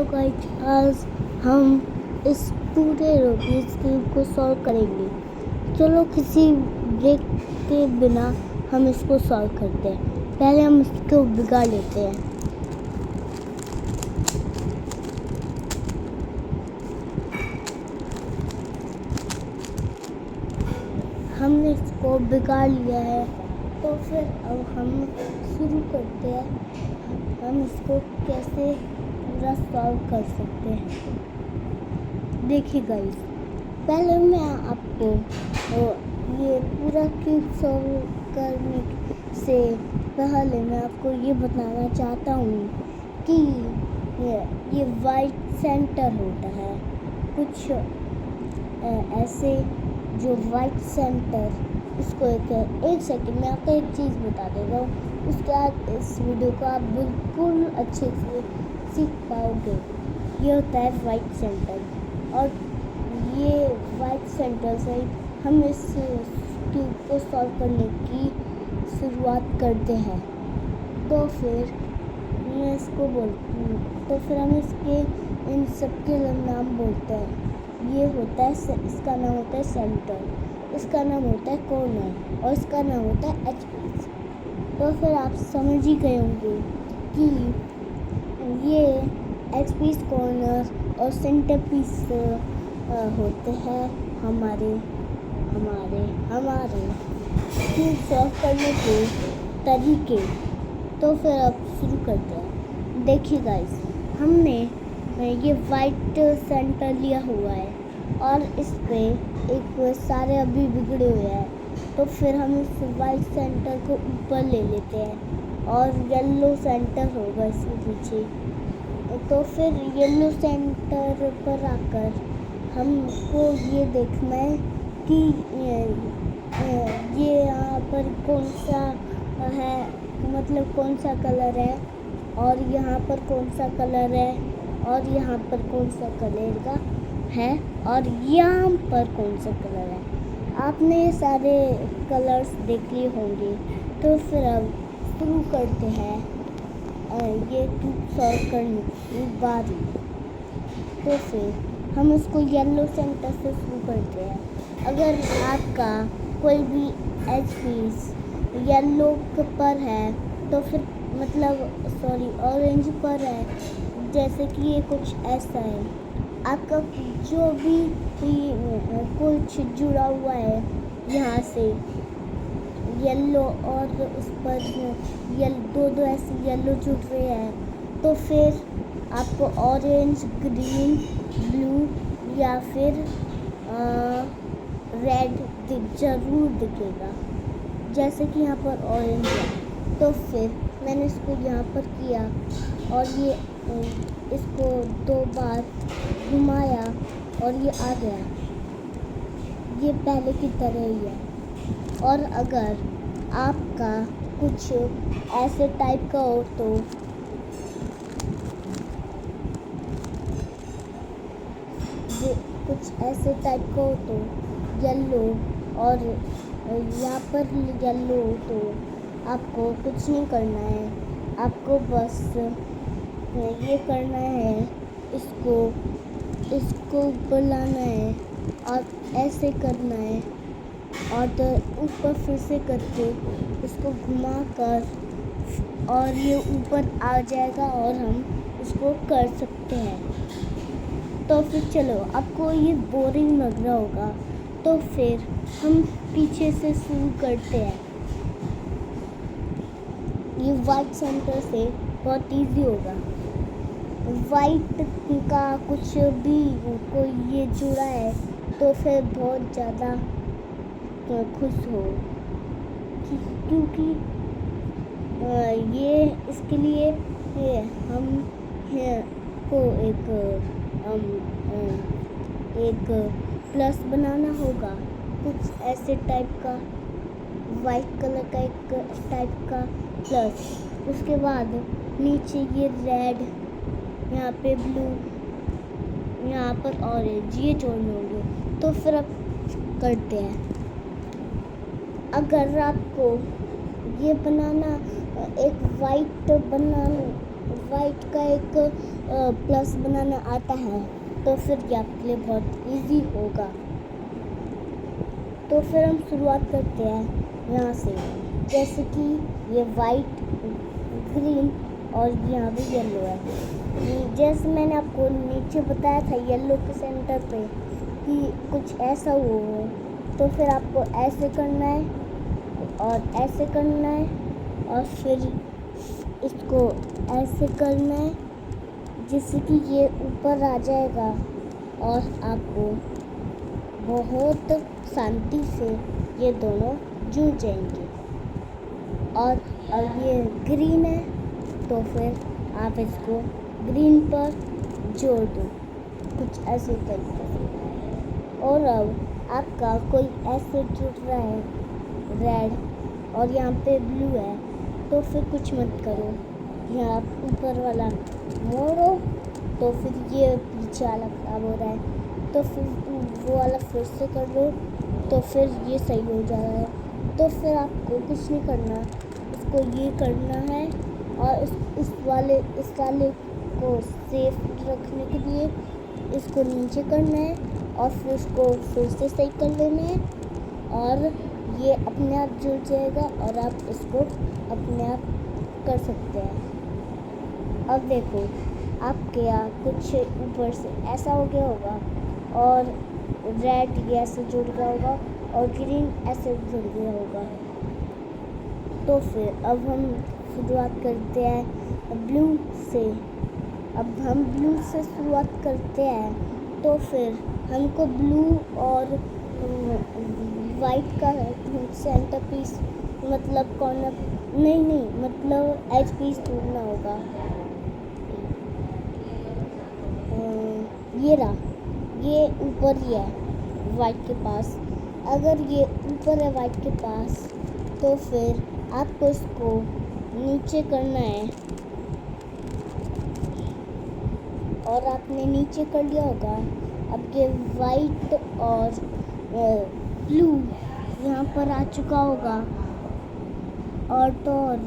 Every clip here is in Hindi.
गाइस, आज हम इस पूरे रूबिक्स क्यूब को सॉल्व करेंगे। चलो किसी ब्रेक के बिना हम इसको सॉल्व करते हैं। पहले हम इसको बिगाड़ लेते हैं। हमने इसको बिगाड़ लिया है, तो फिर अब हम शुरू करते हैं। हम इसको कैसे पूरा सॉल्व कर सकते हैं। देखिए गाइस, पहले मैं आपको ये पूरा क्यूब सॉल्व करने से पहले मैं आपको ये बताना चाहता हूँ कि ये वाइट सेंटर होता है। कुछ ऐसे जो वाइट सेंटर, इसको एक सेकंड में आपको एक चीज़ बता देगा, उसके बाद इस वीडियो को आप बिल्कुल अच्छे से सीख पाओगे। ये होता है वाइट सेंटर, और ये वाइट सेंटर से हम इस क्यूब को सॉल्व करने की शुरुआत करते हैं। तो फिर मैं इसको बोलती हूँ, तो फिर हम इसके इन सब के नाम बोलते हैं। ये होता है, इसका नाम होता है सेंटर, इसका नाम होता है कॉर्नर, और इसका नाम होता है एच पीस। तो फिर आप समझ ही गए होंगे कि ये एच पीस, कॉर्नर और सेंटर पीस होते हैं हमारे क्यूब सॉल्व करने के तरीके। तो फिर अब शुरू करते हैं। देखिए गाइस, हमने ये वाइट सेंटर लिया हुआ है और इस पे एक सारे अभी बिगड़े हुए हैं। तो फिर हम इस वाइट सेंटर को ऊपर ले लेते हैं और येलो सेंटर होगा इसके पीछे। तो फिर येलो सेंटर पर आकर हमको ये देखना है कि ये यहाँ पर कौन सा है, मतलब कौन सा कलर है, और यहाँ पर कौन सा कलर है, और यहाँ पर कौन सा कलर का है, और यहाँ पर कौन सा कलर है। आपने ये सारे कलर्स देख लिए होंगे। तो फिर अब शुरू करते हैं ये क्यूब सॉल्व करने की बारी। तो फिर हम इसको येलो सेंटर से शुरू करते हैं। अगर आपका कोई भी एच पीस येलो पर है, तो फिर मतलब ऑरेंज पर है, जैसे कि ये कुछ ऐसा है। आपका जो भी कुछ जुड़ा हुआ है यहाँ से येलो, और उस पर दो ऐसे येलो जुड़ रहे हैं, तो फिर आपको ऑरेंज, ग्रीन, ब्लू या फिर रेड ज़रूर दिखेगा, जैसे कि यहाँ पर ऑरेंज है। तो फिर मैंने इसको यहाँ पर किया और ये इसको 2 बार घुमाया और ये आ गया। ये पहले की तरह ही है। और अगर आपका कुछ ऐसे टाइप का हो तो येलो, और यहाँ पर येलो हो तो आपको कुछ नहीं करना है। आपको बस ये करना है, इसको ऊपर लाना है और ऐसे करना है, और तो ऊपर फिर से करके इसको घुमाकर, और ये ऊपर आ जाएगा और हम इसको कर सकते हैं। तो फिर चलो, आपको ये बोरिंग लग रहा होगा, तो फिर हम पीछे से शुरू करते हैं। ये वाइट सेंटर से बहुत इजी होगा। वाइट का कुछ भी कोई ये जुड़ा है, तो फिर बहुत ज़्यादा खुश हो, क्योंकि ये इसके लिए हम को एक प्लस बनाना होगा, कुछ ऐसे टाइप का, वाइट कलर का एक टाइप का प्लस। उसके बाद नीचे ये रेड, यहाँ पे ब्लू, यहाँ पर ऑरेंज, ये जोड़ने होंगे। तो फिर अब करते हैं। अगर आपको ये बनाना, एक वाइट का एक प्लस बनाना आता है तो फिर ये आपके लिए बहुत इजी होगा। तो फिर हम शुरुआत करते हैं यहाँ से, जैसे कि ये वाइट, ग्रीन और यहाँ भी येलो है। जैसे मैंने आपको नीचे बताया था येलो के सेंटर पे कि कुछ ऐसा हो, तो फिर आपको ऐसे करना है और ऐसे करना है और फिर इसको ऐसे करना है जिससे कि ये ऊपर आ जाएगा और आपको बहुत शांति से ये दोनों जुड़ जाएंगे। और अब ये ग्रीन है तो फिर आप इसको ग्रीन पर जोड़ दो कुछ ऐसे तरीके से। और अब आपका कोई ऐसे जुड़ रहा है रेड और यहाँ पे ब्लू है, तो फिर कुछ मत करो, यहाँ ऊपर वाला मोड़ो तो फिर ये पीछे वाला खराब हो रहा है तो फिर वो वाला फिर से कर लो तो फिर ये सही हो जा रहा है। तो फिर आपको कुछ नहीं करना, इसको ये करना है और इस वाले को सेफ रखने के लिए इसको नीचे करना है और फिर उसको फिर से सही कर लेना है और ये अपने आप जुड़ जाएगा और आप इसको अपने आप कर सकते हैं। अब देखो आपके यहाँ कुछ ऊपर से ऐसा हो गया होगा और रेड ये ऐसे जुड़ गया होगा और ग्रीन ऐसे जुड़ गया होगा। तो फिर अब हम शुरुआत करते हैं ब्लू से। अब हम ब्लू से शुरुआत करते हैं तो फिर हमको ब्लू और वाइट का सेंटर पीस मतलब कॉर्नर नहीं मतलब एज पीस ढूंढना होगा। ये रहा, ये ऊपर ही है वाइट के पास। अगर ये ऊपर है वाइट के पास तो फिर आपको इसको नीचे करना है और आपने नीचे कर लिया होगा। अब ये वाइट और ब्लू यहाँ पर आ चुका होगा और तो और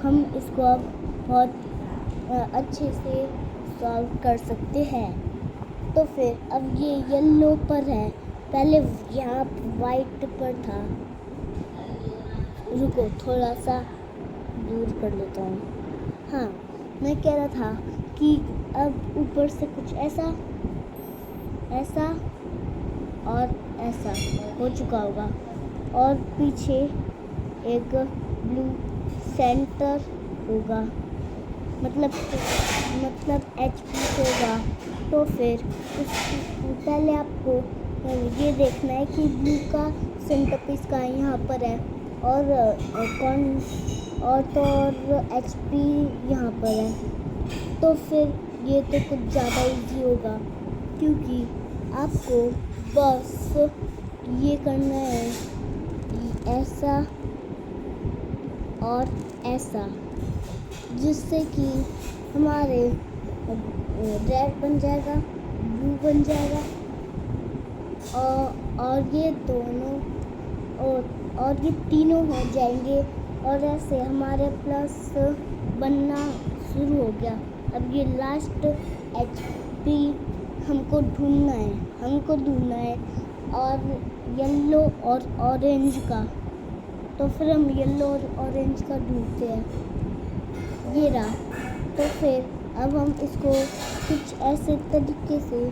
हम इसको अब बहुत अच्छे से सॉल्व कर सकते हैं। तो फिर अब ये येलो पर है, पहले यहाँ वाइट पर था। रुको थोड़ा सा दूर कर लेता हूँ। हाँ, मैं कह रहा था कि अब ऊपर से कुछ ऐसा और ऐसा हो चुका होगा और पीछे एक ब्लू सेंटर होगा, मतलब एच पीस होगा। तो फिर पहले आपको ये देखना है कि ब्लू का सेंटर पीस कहाँ यहाँ पर है और एच पी यहाँ पर है। तो फिर ये तो कुछ ज़्यादा इजी होगा क्योंकि आपको बस ये करना है ऐसा और ऐसा, जिससे कि हमारे रेड बन जाएगा, ब्लू बन जाएगा और ये दोनों और ये तीनों हो जाएंगे और ऐसे हमारे प्लस बनना शुरू हो गया। अब ये लास्ट एच पी हमको ढूंढना है और येलो और ऑरेंज का। तो फिर हम येलो और ऑरेंज का ढूंढते हैं, ये रहा। तो फिर अब हम इसको कुछ ऐसे तरीके से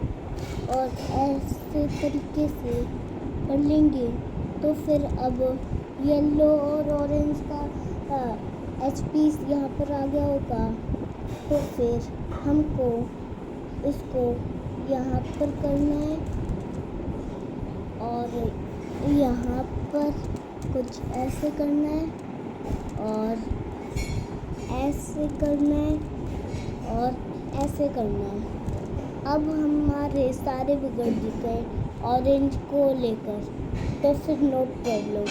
और ऐसे तरीके से कर लेंगे। तो फिर अब येलो और ऑरेंज का एच पीस यहाँ पर आ गया होगा। तो फिर हमको इसको यहाँ पर करना है और यहाँ पर कुछ ऐसे करना है और ऐसे करना है और ऐसे करना है। अब हमारे सारे बिगड़ गए ऑरेंज को लेकर, तो फिर नो प्रॉब्लम।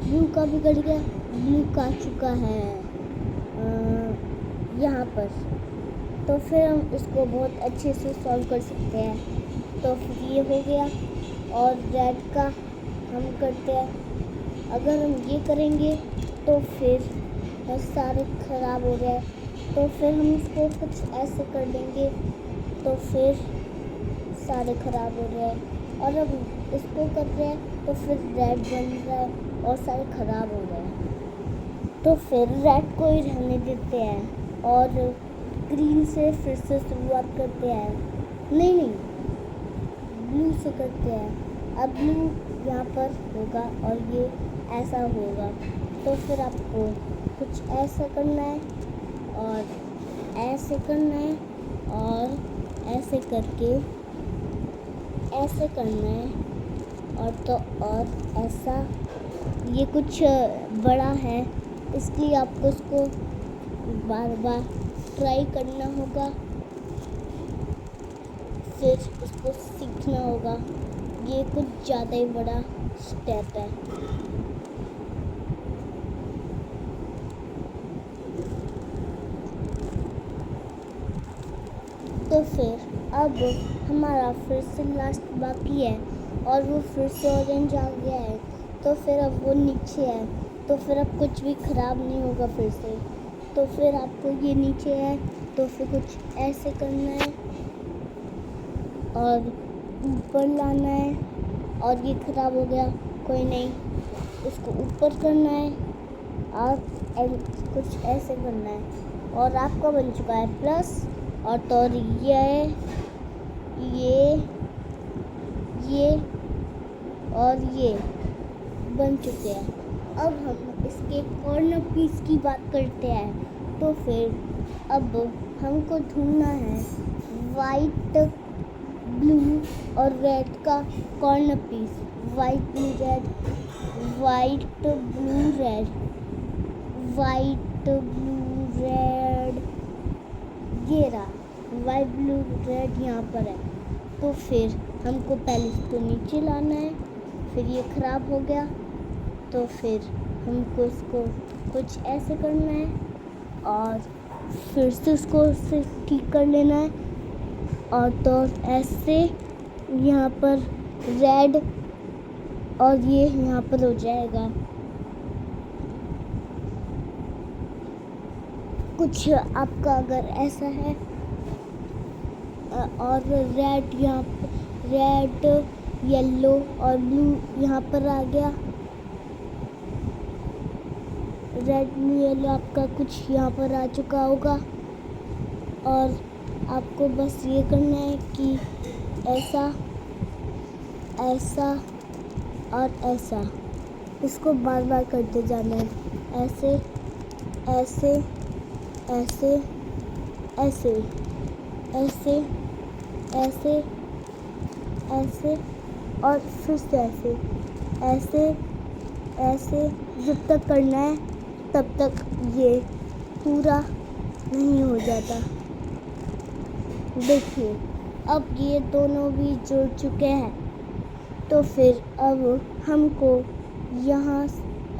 ब्लू का बिगड़ गया, ब्लू का चुका है यहाँ पर। तो फिर हम इसको बहुत अच्छे से सॉल्व कर सकते हैं। तो फिर ये हो गया और रेड का हम करते हैं। अगर हम ये करेंगे तो फिर बहुत सारे ख़राब हो गए तो फिर हम इसको कुछ ऐसे कर देंगे तो फिर सारे ख़राब हो रहे हैं। और अब इसको कर रहे हैं तो फिर रेड बन रहा है और सारे ख़राब हो रहे हैं। तो फिर रेड को ही रहने देते हैं और ग्रीन से फिर से शुरुआत करते हैं। नहीं, ब्लू से करते हैं। अब ब्लू यहाँ पर होगा और ये ऐसा होगा। तो फिर आपको कुछ ऐसा करना है और ऐसे करना है और ऐसे करके ऐसे करना है और ऐसा। ये कुछ बड़ा है इसलिए आपको इसको बार बार ट्राई करना होगा, फिर इसको सीखना होगा। ये कुछ ज़्यादा ही बड़ा स्टेप है। तो फिर अब हमारा फिर से लास्ट बाकी है और वो फिर से ऑरेंज आ गया है। तो फिर अब वो नीचे है तो फिर अब कुछ भी ख़राब नहीं होगा फिर से। तो फिर आपको ये नीचे है तो फिर कुछ ऐसे करना है और ऊपर लाना है। और ये ख़राब हो गया, कोई नहीं, इसको ऊपर करना है और कुछ ऐसे करना है और आपका बन चुका है प्लस। और तो ये और ये बन चुके हैं। अब हम इसके कॉर्नर पीस की बात करते हैं। तो फिर अब हमको ढूंढना है वाइट, ब्लू और रेड का corner piece. White blue red, white blue red, white blue red, ये रहा वाइट ब्लू रेड यहाँ पर है। तो फिर हमको पहले इसको नीचे लाना है, फिर ये ख़राब हो गया तो फिर हमको इसको कुछ ऐसे करना है और फिर से उसको ठीक कर लेना है। और तो ऐसे यहाँ पर रेड और ये यहाँ पर हो जाएगा। कुछ आपका अगर ऐसा है और रेड यहाँ पर, रेड येलो और ब्लू यहाँ पर आ गया। रेड ब्लू येलो आपका कुछ यहाँ पर आ चुका होगा और आपको बस ये करना है कि ऐसा, ऐसा और ऐसा, इसको बार बार करते जाना है। ऐसे ऐसे ऐसे ऐसे ऐसे ऐसे ऐसे और फिर से ऐसे ऐसे ऐसे जब तक करना है तब तक ये पूरा नहीं हो जाता। देखिए अब ये दोनों भी जुड़ चुके हैं। तो फिर अब हमको यहाँ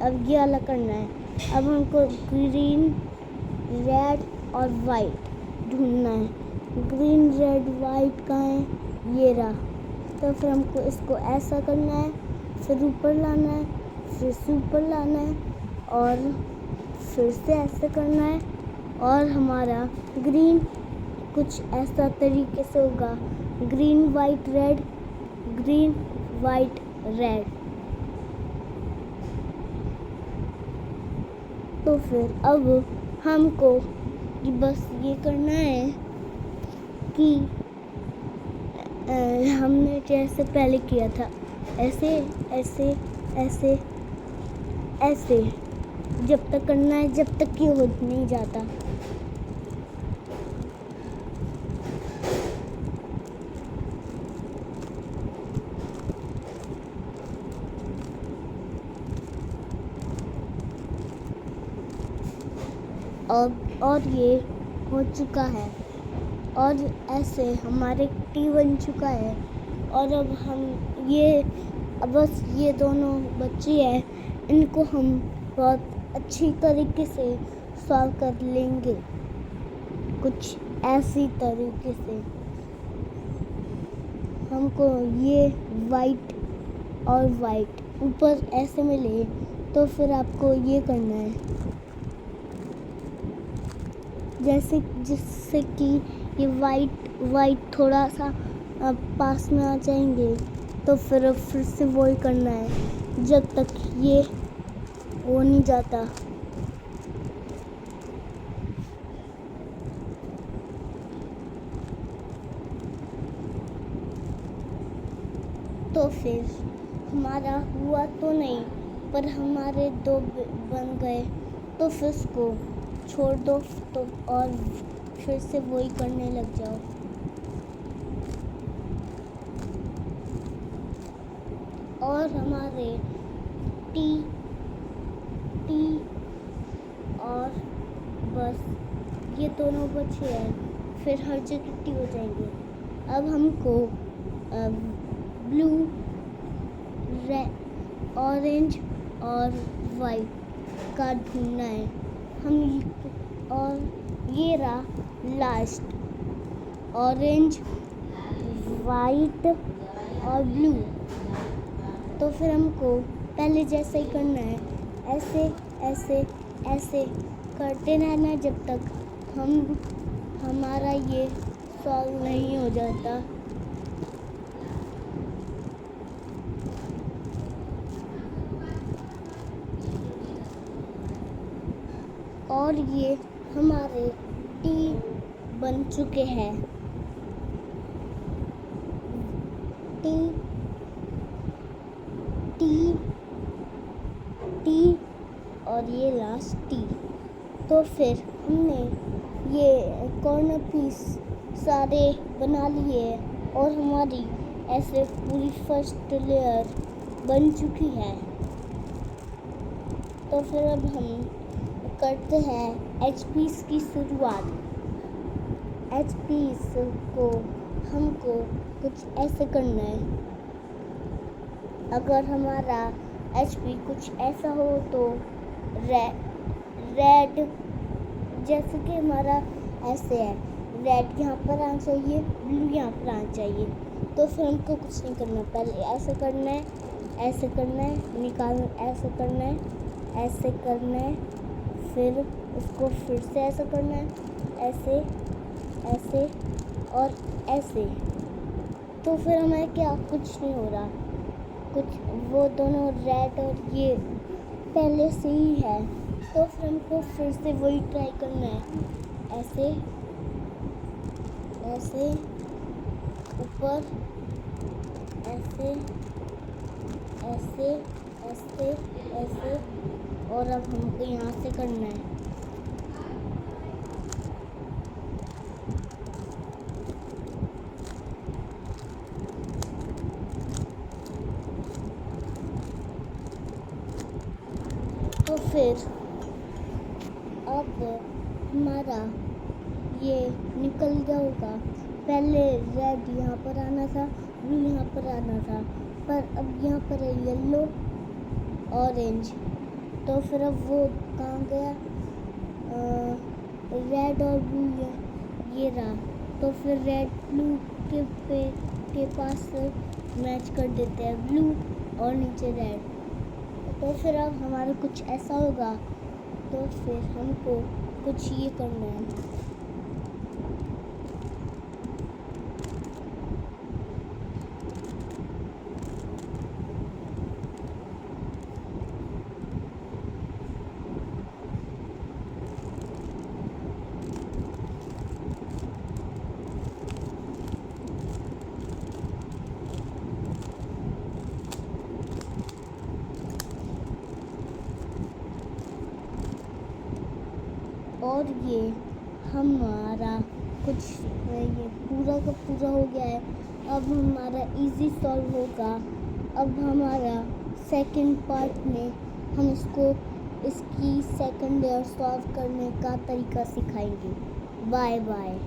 अब ये अलग करना है। अब हमको ग्रीन, रेड और वाइट ढूंढना है। ग्रीन, रेड, वाइट कहाँ है? ये रहा। तो फिर हमको इसको ऐसा करना है, फिर ऊपर लाना है, फिर से ऊपर लाना है और फिर से ऐसे करना है और हमारा ग्रीन कुछ ऐसा तरीके से होगा। Green white red, green white red. तो फिर अब हमको बस ये करना है कि हमने जैसे पहले किया था ऐसे ऐसे ऐसे ऐसे जब तक करना है जब तक ये हो नहीं जाता। और ये हो चुका है और ऐसे हमारे टी बन चुका है। और अब हम ये बस ये दोनों बच्चे हैं, इनको हम बहुत अच्छी तरीके से सॉल्व कर लेंगे, कुछ ऐसी तरीके से। हमको ये वाइट और वाइट ऊपर ऐसे मिले तो फिर आपको ये करना है, जैसे जिससे कि ये वाइट थोड़ा सा पास में आ जाएंगे, तो फिर से वही करना है जब तक ये हो नहीं जाता। तो फिर हमारा हुआ तो नहीं, पर हमारे 2 बन गए, तो फिर इसको छोड़ दो तो और फिर से वही करने लग जाओ। और हमारे टी और बस ये दोनों बचे हैं, फिर हर जगह टी हो जाएंगे। अब हमको ब्लू, रेड, ऑरेंज और वाइट का ढूंढना है और ये रहा लास्ट, ऑरेंज, वाइट और ब्लू। तो फिर हमको पहले जैसा ही करना है, ऐसे करते रहना है जब तक हमारा ये सॉल्व नहीं हो जाता। और ये हमारे टी बन चुके हैं। टी और ये लास्ट टी। तो फिर हमने ये कॉर्नर पीस सारे बना लिए और हमारी ऐसे पूरी फर्स्ट लेयर बन चुकी है। तो फिर अब हम करते हैं एच पीस की शुरुआत। एच पीस को हमको कुछ ऐसे करना है। अगर हमारा HP कुछ ऐसा हो तो रेड, जैसे कि हमारा ऐसे है, रेड यहाँ पर आना चाहिए, ब्लू यहाँ पर आना चाहिए। तो फिर हमको कुछ नहीं करना, पहले ऐसे करना है, निकालना, ऐसे करना है, फिर उसको फिर से ऐसा करना है, ऐसे और ऐसे। तो फिर हमें क्या कुछ नहीं हो रहा, कुछ वो दोनों रेड और ये पहले से ही है। तो फिर हमको फिर से वही ट्राई करना है, ऐसे ऊपर, ऐसे और अब हमको यहाँ से करना है। तो फिर अब हमारा ये निकल गया होगा। पहले रेड यहाँ पर आना था, ब्लू यहाँ पर आना था, पर अब यहाँ पर है येलो, ऑरेंज। तो फिर अब वो कहाँ गया, रेड और ब्लू ये रहा। तो फिर रेड ब्लू के पास मैच कर देते हैं ब्लू और नीचे रेड। तो फिर अब हमारा कुछ ऐसा होगा, तो फिर हमको कुछ ये करना है। और ये हमारा कुछ ये पूरा का पूरा हो गया है। अब हमारा इजी सॉल्व होगा। अब हमारा सेकंड पार्ट में हम इसकी सेकंड लेयर सॉल्व करने का तरीका सिखाएंगे। Bye bye.